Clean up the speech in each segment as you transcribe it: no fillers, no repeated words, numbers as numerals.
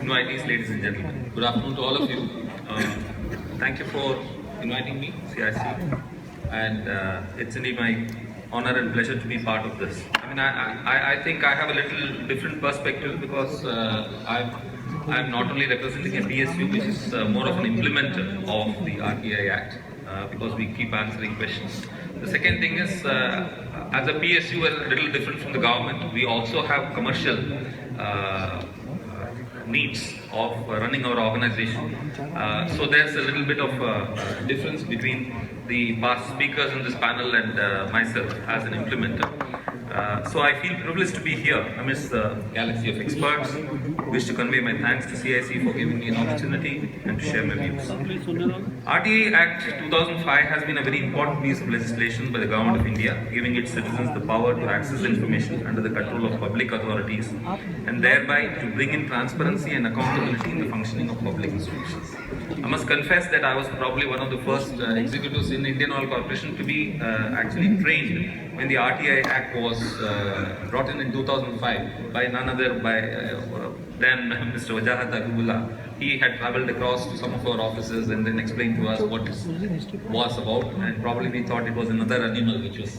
invitees, ladies and gentlemen. Good afternoon to all of you. Thank you for inviting me, CIC, and it's indeed my honor and pleasure to be part of this. I mean, I think I have a little different perspective because I'm not only representing a PSU, which is more of an implementer of the RTI Act, because we keep answering questions. The second thing is, as a PSU, we're a little different from the government. We also have commercial needs of running our organization. So there's a little bit of difference between the past speakers in this panel and myself as an implementer. So I feel privileged to be here amidst the galaxy of experts. Wish to convey my thanks to CIC for giving me an opportunity and to share my views. RTI Act 2005 has been a very important piece of legislation by the Government of India, giving its citizens the power to access information under the control of public authorities and thereby to bring in transparency and accountability in the functioning of public institutions. I must confess that I was probably one of the first executives in Indian Oil Corporation to be actually trained when the RTI Act was brought in 2005 by none other than Mr. Wajahat Agibullah. He had travelled across to some of our offices and then explained to us what it was about, and probably we thought it was another animal which was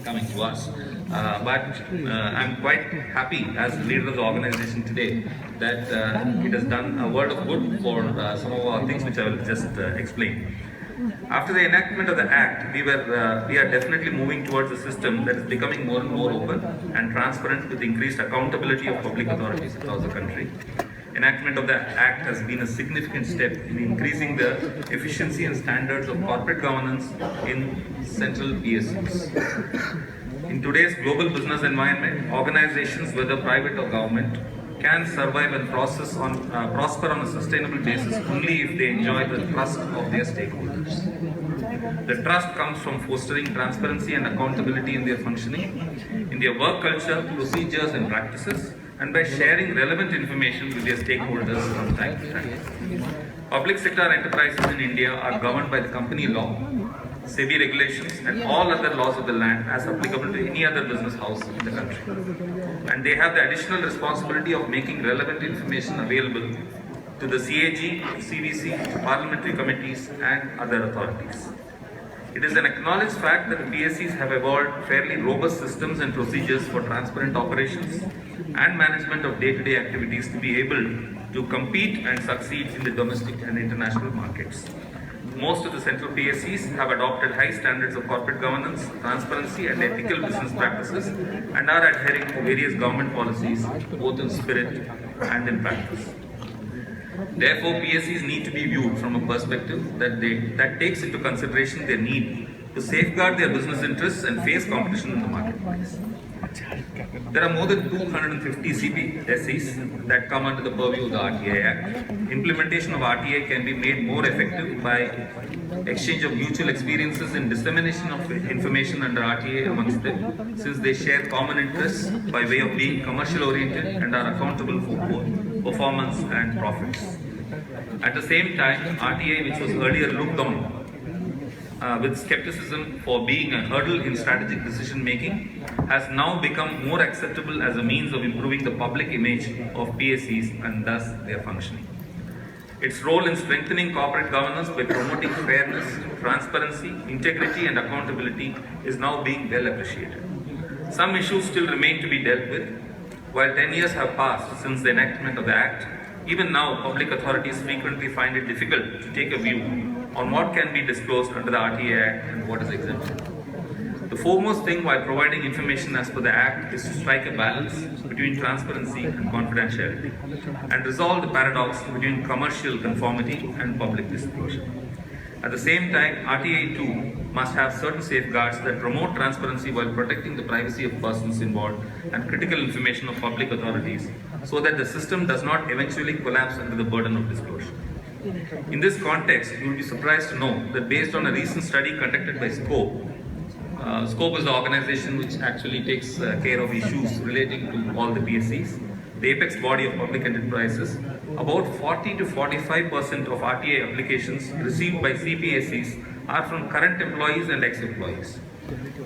coming to us. But I'm quite happy as leader of the organization today that it has done a world of good for some of our things which I will just explain. After the enactment of the Act, we are definitely moving towards a system that is becoming more and more open and transparent with increased accountability of public authorities across the country. Enactment of the Act has been a significant step in increasing the efficiency and standards of corporate governance in central PSUs. In today's global business environment, organizations, whether private or government, can survive and prosper on a sustainable basis only if they enjoy the trust of their stakeholders. The trust comes from fostering transparency and accountability in their functioning, in their work culture, procedures and practices, and by sharing relevant information with their stakeholders from time to time. Public sector enterprises in India are governed by the company law, SEBI regulations and all other laws of the land as applicable to any other business house in the country. And they have the additional responsibility of making relevant information available to the CAG, CVC, parliamentary committees and other authorities. It is an acknowledged fact that the PSCs have evolved fairly robust systems and procedures for transparent operations and management of day-to-day activities to be able to compete and succeed in the domestic and international markets. Most of the central PSCs have adopted high standards of corporate governance, transparency and ethical business practices and are adhering to various government policies both in spirit and in practice. Therefore, PSCs need to be viewed from a perspective that takes into consideration their need to safeguard their business interests and face competition in the marketplace. There are more than 250 CPSCs that come under the purview of the RTI Act. Implementation of RTI can be made more effective by exchange of mutual experiences and dissemination of information under RTI amongst them, since they share common interests by way of being commercial oriented and are accountable for both performance and profits. At the same time, RTI, which was earlier looked on with skepticism for being a hurdle in strategic decision making, has now become more acceptable as a means of improving the public image of PSCs and thus their functioning. Its role in strengthening corporate governance by promoting fairness, transparency, integrity and accountability is now being well appreciated. Some issues still remain to be dealt with. While 10 years have passed since the enactment of the Act, even now public authorities frequently find it difficult to take a view on what can be disclosed under the RTI Act and what is exempted. The foremost thing while providing information as per the Act is to strike a balance between transparency and confidentiality and resolve the paradox between commercial conformity and public disclosure. At the same time, RTI too must have certain safeguards that promote transparency while protecting the privacy of persons involved and critical information of public authorities so that the system does not eventually collapse under the burden of disclosure. In this context, you will be surprised to know that based on a recent study conducted by SCOPE, SCOPE is the organization which actually takes care of issues relating to all the PSCs, the apex body of public enterprises. About 40 to 45% of RTI applications received by CPSCs are from current employees and ex-employees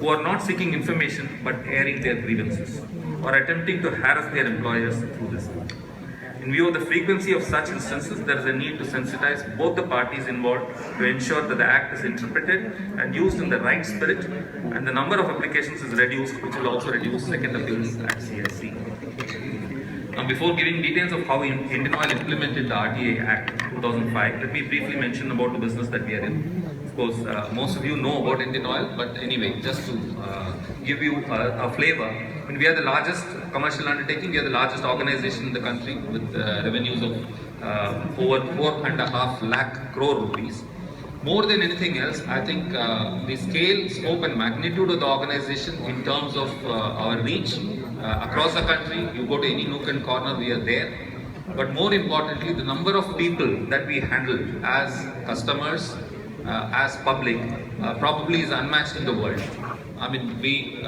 who are not seeking information but airing their grievances or attempting to harass their employers through this. In view of the frequency of such instances, there is a need to sensitize both the parties involved to ensure that the Act is interpreted and used in the right spirit, and the number of applications is reduced, which will also reduce second appeals at CIC. Now, before giving details of how Indian Oil implemented the RTA Act 2005, let me briefly mention about the business that we are in. Of course, most of you know about Indian Oil, but anyway, just to give you a flavor, we are the largest commercial undertaking, we are the largest organization in the country with revenues of over 4.5 lakh crore rupees. More than anything else, I think the scale, scope and magnitude of the organization in terms of our reach across the country, you go to any nook and corner, we are there. But more importantly, the number of people that we handle as customers, as public, probably is unmatched in the world. I mean, we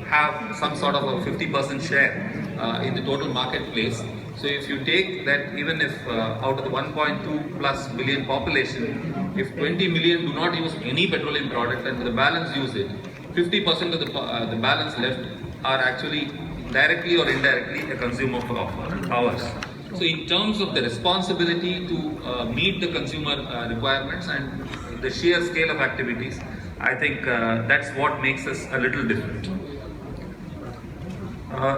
have some sort of a 50% share in the total marketplace. So if you take that, even if out of the 1.2 plus billion population, if 20 million do not use any petroleum product and the balance use it, 50% of the balance left are actually directly or indirectly a consumer of ours. So in terms of the responsibility to meet the consumer requirements and the sheer scale of activities, I think that's what makes us a little different.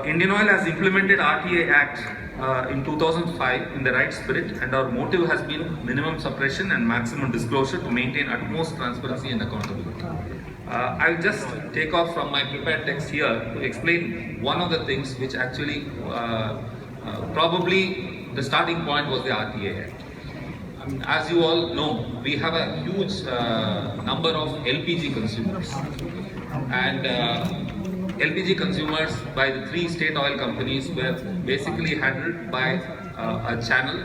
Indian Oil has implemented RTA Act in 2005 in the right spirit, and our motive has been minimum suppression and maximum disclosure to maintain utmost transparency and accountability. I'll just take off from my prepared text here to explain one of the things which actually probably the starting point was the RTA Act. As you all know, we have a huge number of LPG consumers, and LPG consumers by the 3 state oil companies were basically handled by a channel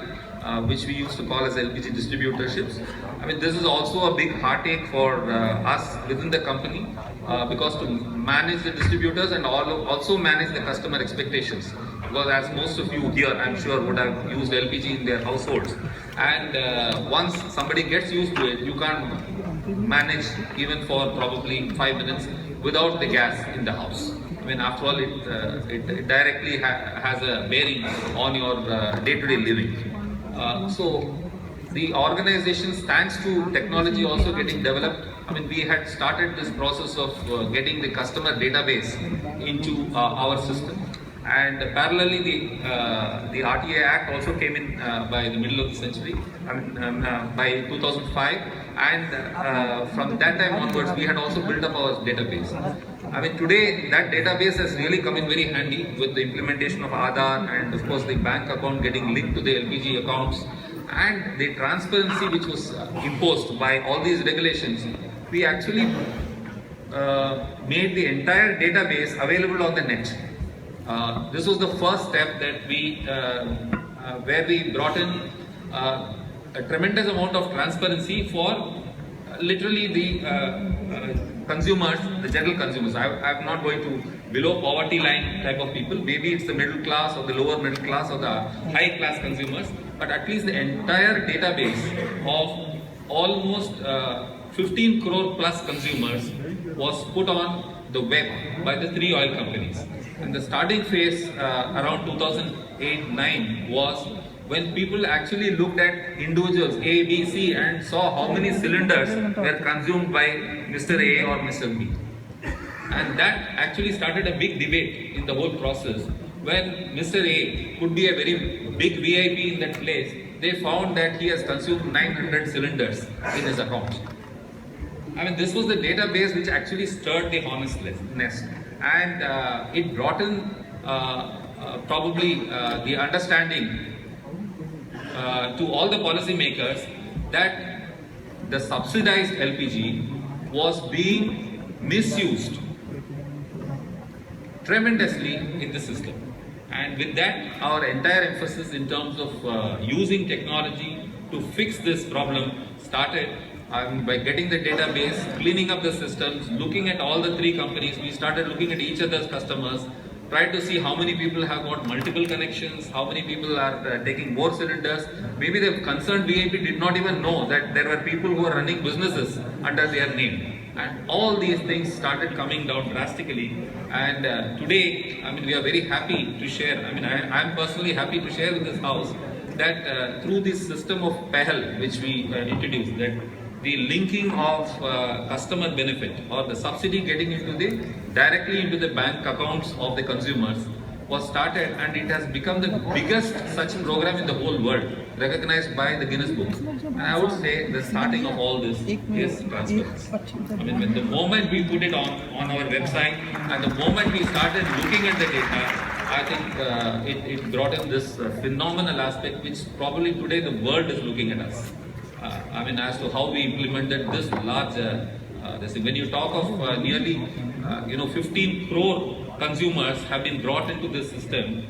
which we used to call as LPG distributorships. I mean, this is also a big heartache for us within the company because to manage the distributors and also manage the customer expectations. Because as most of you here, I'm sure, would have used LPG in their households, and once somebody gets used to it, you can't manage even for probably 5 minutes without the gas in the house. I mean, after all, it directly has a bearing on your day-to-day living. So the organizations, thanks to technology also getting developed, I mean, we had started this process of getting the customer database into our system. And parallelly, the RTA Act also came in by the middle of the century, by 2005, and from that time onwards, we had also built up our database. I mean, today that database has really come in very handy with the implementation of Aadhaar and, of course, the bank account getting linked to the LPG accounts and the transparency which was imposed by all these regulations. We actually made the entire database available on the net. This was the first step that where we brought in a tremendous amount of transparency for literally the consumers, the general consumers. I'm not going to below poverty line type of people. Maybe it's the middle class or the lower middle class or the high class consumers, but at least the entire database of almost 15 crore plus consumers was put on the web by the 3 oil companies. And the starting phase around 2008-9 was when people actually looked at individuals A, B, C and saw how many cylinders were consumed by Mr. A or Mr. B. And that actually started a big debate in the whole process. When Mr. A could be a very big VIP in that place, they found that he has consumed 900 cylinders in his account. I mean, this was the database which actually stirred the hornet's nest, and it brought in probably the understanding to all the policymakers that the subsidized LPG was being misused tremendously in the system. And with that, our entire emphasis in terms of using technology to fix this problem started. By getting the database, cleaning up the systems, looking at all the 3 companies, we started looking at each other's customers, tried to see how many people have got multiple connections, how many people are taking more cylinders. Maybe the concerned VIP did not even know that there were people who are running businesses under their name. And all these things started coming down drastically. And today, I mean, we are very happy to share. I mean, I am personally happy to share with this house that through this system of PEHL, which we introduced, that the linking of customer benefit or the subsidy getting directly into the bank accounts of the consumers was started, and it has become the biggest such program in the whole world, recognized by the Guinness Book. And I would say the starting of all this is transparency. I mean, when the moment we put it on our website and the moment we started looking at the data, I think it brought in this phenomenal aspect which probably today the world is looking at us. I mean, as to how we implemented this large, when you talk of nearly 15 crore consumers have been brought into this system,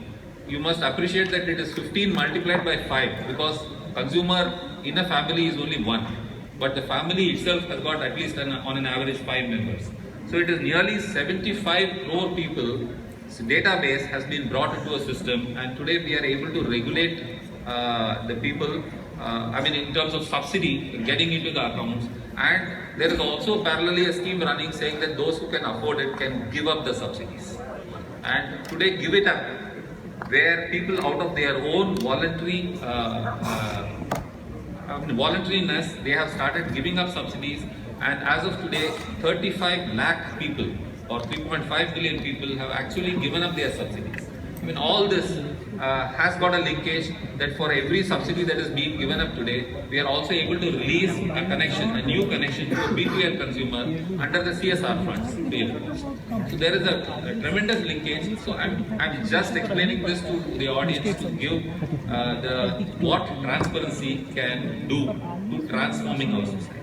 you must appreciate that it is 15 multiplied by 5, because consumer in a family is only one, but the family itself has got at least on an average 5 members. So it is nearly 75 crore people. So database has been brought into a system, and today we are able to regulate the people, I mean, in terms of subsidy getting into the accounts. And there is also parallelly a scheme running saying that those who can afford it can give up the subsidies. And today, Give It Up, where people out of their own voluntariness, they have started giving up subsidies. And as of today, 35 lakh people or 3.5 million people have actually given up their subsidies. I mean, all this has got a linkage that for every subsidy that is being given up today, we are also able to release a connection, a new connection to a B2L consumer under the CSR funds. So there is a tremendous linkage. So I'm just explaining this to the audience to give what transparency can do to transforming our society.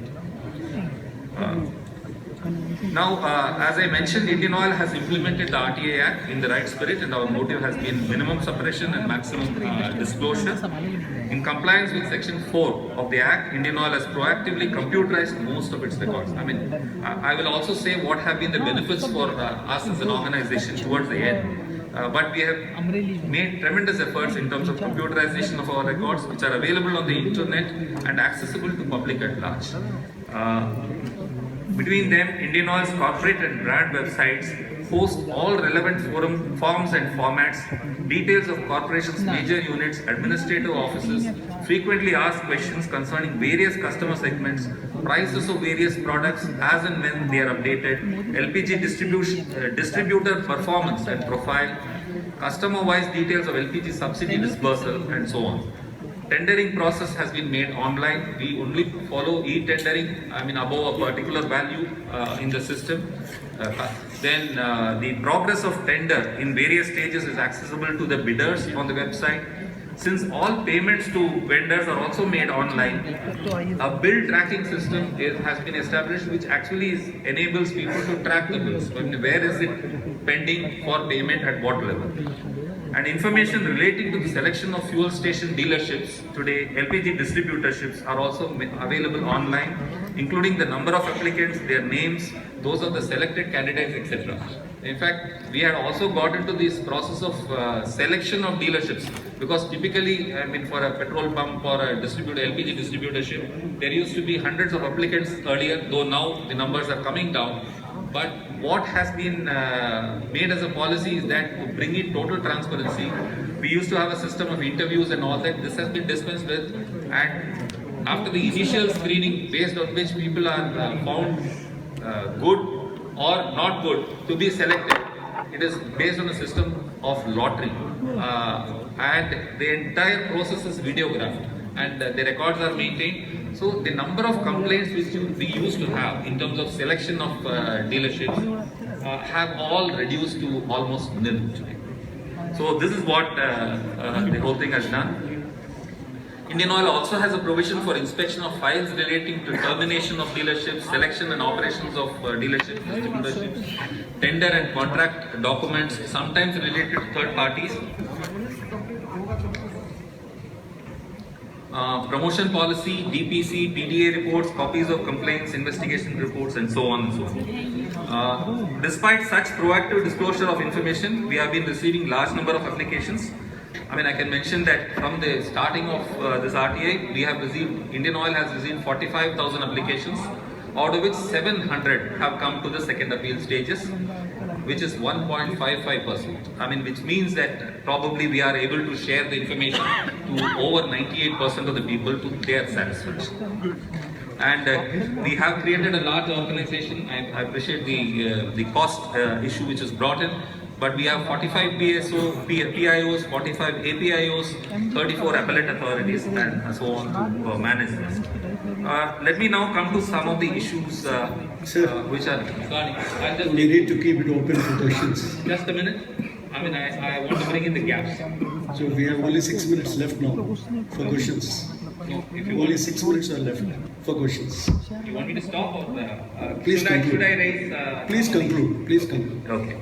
Now, as I mentioned, Indian Oil has implemented the RTA Act in the right spirit, and our motive has been minimum suppression and maximum disclosure. In compliance with Section 4 of the Act, Indian Oil has proactively computerized most of its records. I mean, I will also say what have been the benefits for us as an organization towards the end. But we have made tremendous efforts in terms of computerization of our records, which are available on the internet and accessible to public at large. Between them, Indian Oil's corporate and brand websites host all relevant forms and formats, details of corporation's major units, administrative offices, frequently asked questions concerning various customer segments, prices of various products as and when they are updated, LPG distributor performance and profile, customer-wise details of LPG subsidy disbursal, and so on. Tendering process has been made online. We only follow e-tendering, I mean, above a particular value in the system. Then the progress of tender in various stages is accessible to the bidders on the website. Since all payments to vendors are also made online, a bill tracking system has been established, which actually enables people to track the bills. I mean, where is it pending for payment at what level? And information relating to the selection of fuel station dealerships today, LPG distributorships, are also available online, including the number of applicants, their names, those of the selected candidates, etc. In fact, we had also got into this process of selection of dealerships, because typically, I mean, for a petrol pump or a LPG distributorship, there used to be hundreds of applicants earlier, though now the numbers are coming down. But what has been made as a policy is that to bring in total transparency, we used to have a system of interviews and all that. This has been dispensed with, and after the initial screening, based on which people are found good or not good to be selected, it is based on a system of lottery, and the entire process is videographed, and the records are maintained. So the number of complaints which we used to have in terms of selection of dealerships have all reduced to almost nil today. So this is what the whole thing has done. Indian Oil also has a provision for inspection of files relating to termination of dealerships, selection and operations of dealerships, distributorships, tender and contract documents, sometimes related to third parties. promotion policy, DPC, PDA reports, copies of complaints, investigation reports, and so on and so on. Despite such proactive disclosure of information, we have been receiving large number of applications. I mean, I can mention that from the starting of this RTI, we have received, Indian Oil has received 45,000 applications, out of which 700 have come to the second appeal stages, which is 1.55%. I mean, which means that probably we are able to share the information to over 98% of the people to their satisfaction. And we have created a large organization. I appreciate the cost issue which is brought in. But we have 45 PIOs, 45 APIOs, 34 appellate authorities, and so on to manage this. Let me now come to some of the issues which are regarding. We need to keep it open for questions. Just a minute. I mean, I want to bring in the gaps. So we have only 6 minutes left now for questions. So if you Only 6 minutes are left for questions. you want me to stop, or Please should conclude. I raise? Please conclude. Please conclude. Okay.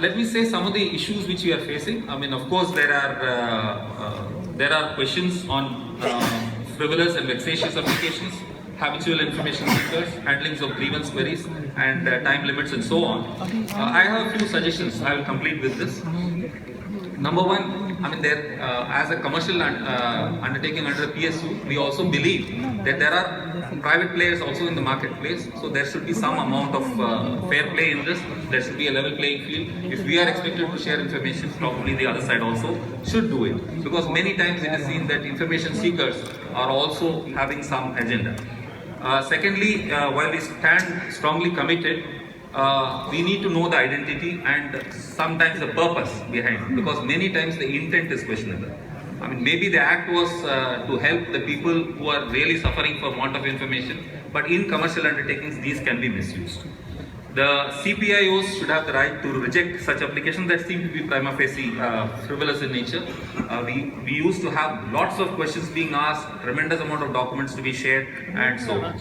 Let me say some of the issues which we are facing. I mean, of course, there are questions on frivolous and vexatious applications, habitual information seekers, handlings of grievance queries, and time limits, and so on. I have a few suggestions. I will complete with this. Number one, I mean, there as a commercial undertaking under the PSU, we also believe that there are private players also in the marketplace. So there should be some amount of fair play in this. There should be a level playing field. If we are expected to share information, probably the other side also should do it. Because many times it is seen that information seekers are also having some agenda. Secondly, while we stand strongly committed, we need to know the identity and sometimes the purpose behind, because many times the intent is questionable. I mean, maybe the act was to help the people who are really suffering for want of information, but in commercial undertakings these can be misused. The CPIOs should have the right to reject such applications that seem to be prima facie frivolous in nature. We used to have lots of questions being asked, tremendous amount of documents to be shared, and so on.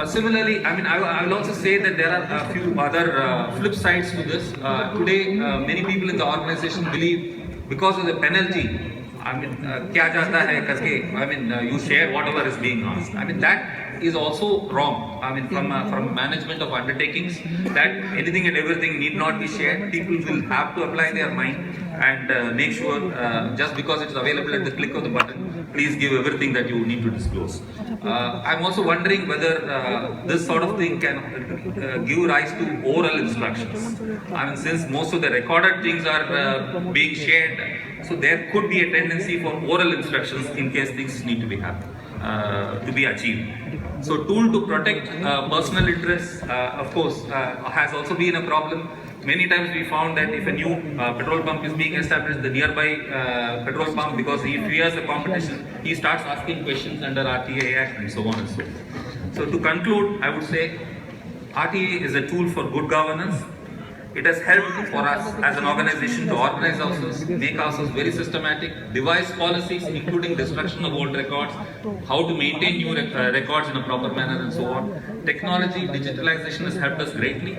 Similarly, I mean, I will also say that there are a few other flip sides to this. Today, many people in the organization believe because of the penalty, I mean, kya jata hai karke, I mean, you share whatever is being asked. I mean, that is also wrong. I mean, from management of undertakings, that anything and everything need not be shared. People will have to apply their mind and make sure, just because it is available at the click of the button, please give everything that you need to disclose. I'm also wondering whether this sort of thing can give rise to oral instructions. I mean, since most of the recorded things are being shared, so there could be a tendency for oral instructions in case things need to be achieved. So, tool to protect personal interests, of course, has also been a problem. Many times we found that if a new petrol pump is being established, the nearby petrol pump, because he fears the competition, he starts asking questions under RTA Act and so on and so forth. So to conclude, I would say RTA is a tool for good governance. It has helped for us as an organization to organize ourselves, make ourselves very systematic, devise policies including destruction of old records, how to maintain new records in a proper manner and so on. Technology, digitalization has helped us greatly.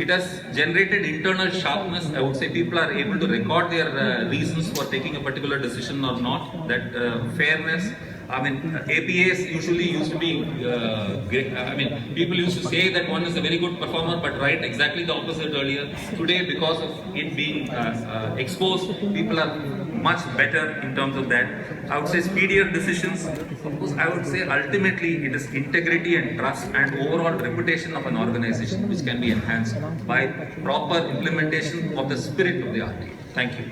It has generated internal sharpness. I would say people are able to record their reasons for taking a particular decision or not. That fairness. I mean, APAs usually used to be great. I mean, people used to say that one is a very good performer, but write exactly the opposite earlier. Today, because of it being exposed, people are much better in terms of that. I would say speedier decisions. Of course, I would say ultimately it is integrity and trust and overall reputation of an organization which can be enhanced by proper implementation of the spirit of the RT. Thank you.